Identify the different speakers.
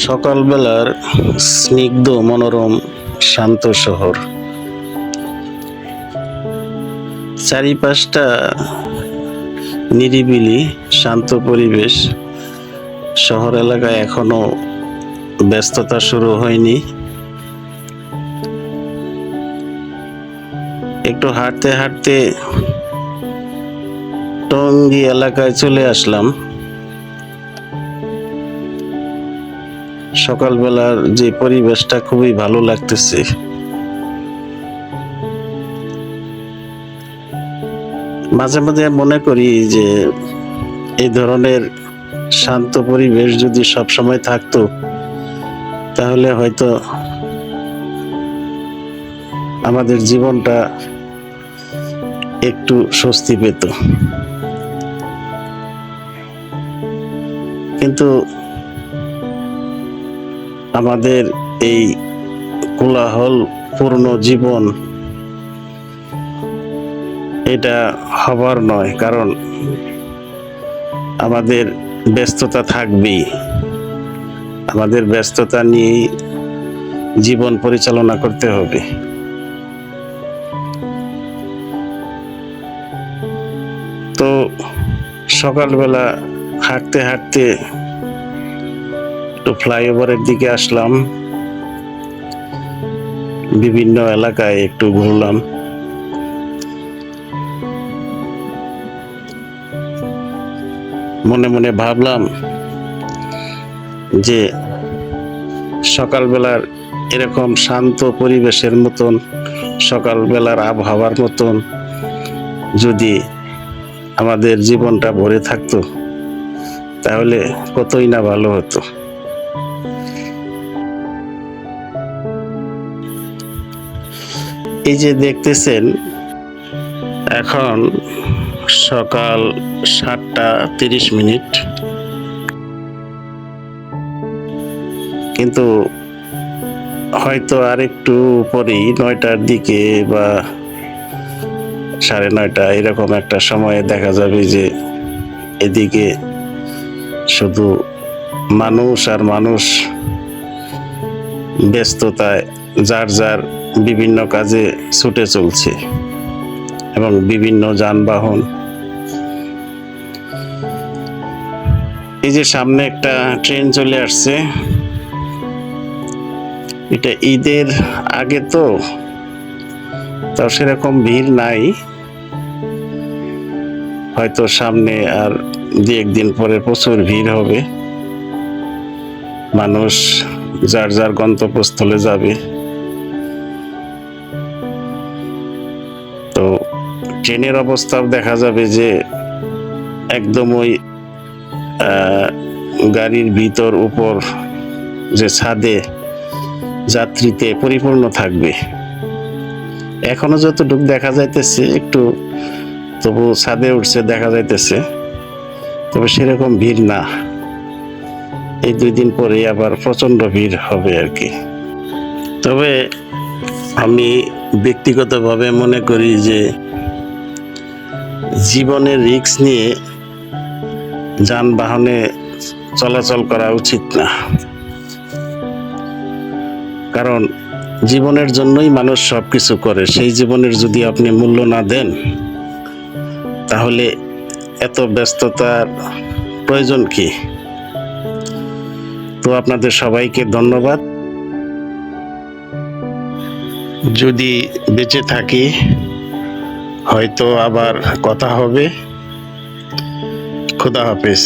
Speaker 1: সকালবেলার স্নিগ্ধ মনোরম শান্ত শহর, চারিপাশটা নিরিবিলি শান্ত পরিবেশ। শহর এলাকায় এখনো ব্যস্ততা শুরু হয়নি। একটু হাঁটতে হাঁটতে টঙ্গী এলাকায় চলে আসলাম। সকালবেলার যে পরিবেশটা খুবই ভালো লাগতেছে। মাঝে মাঝে মনে করি যে এই ধরনের শান্ত পরিবেশ যদি সবসময় থাকতো তাহলে হয়তো আমাদের জীবনটা একটু স্বস্তি পেত। কিন্তু আমাদের এই কোলাহলপূর্ণ জীবন এটা হবার নয়, কারণ আমাদের ব্যস্ততা থাকবেই। আমাদের ব্যস্ততা নিয়েই জীবন পরিচালনা করতে হবে। তো সকালবেলা হাঁটতে হাঁটতে একটু ফ্লাইওভারের দিকে আসলাম, বিভিন্ন এলাকায় একটু ঘুরলাম। মনে মনে ভাবলাম যে সকালবেলার এরকম শান্ত পরিবেশের মতন, সকালবেলার আবহাওয়ার মতন যদি আমাদের জীবনটা ভরে থাকতো তাহলে কতই না ভালো হতো। এই যে দেখতেছেন, এখন সকাল 7:30, কিন্তু হয়তো আর একটু পরেই 9টার দিকে বা 9:30 এরকম একটা সময়ে দেখা যাবে যে এদিকে শুধু মানুষ আর মানুষ, ব্যস্ততায় যার যার বিভিন্ন কাজে ছুটে চলছে এবং বিভিন্ন যানবাহন। এই যে সামনে একটা ট্রেন চলে আসছে, এটা ঈদের আগে তো তাও সেরকম ভিড় নাই। হয়তো সামনে আর 2-1 দিন পরে প্রচুর ভিড় হবে, মানুষ যার যার গন্তব্যস্থলে যাবে। তো ট্রেনের অবস্থাও দেখা যাবে যে একদম ওই গাড়ির ভিতর উপর যে ছাদে যাত্রীতে পরিপূর্ণ থাকবে। এখনো যতটুকু দেখা যাইতেছে একটু তবু ছাদে উঠছে দেখা যাইতেছে, তবে সেরকম ভিড় না। এই 2 দিন পরে আবার প্রচন্ড ভিড় হবে আর কি। তবে আমি ব্যক্তিগতভাবে মনে করি যে জীবনের রিস্ক নিয়ে যানবাহনে চলাচল করা উচিত না, কারণ জীবনের জন্যই মানুষ সবকিছু করে। সেই জীবনের যদি আপনি মূল্য না দেন তাহলে এত ব্যস্ততার প্রয়োজন কি? তো আপনাদের সবাইকে ধন্যবাদ। যদি বেঁচে থাকি হয়তো আবার কথা হবে। খোদা হাফেজ।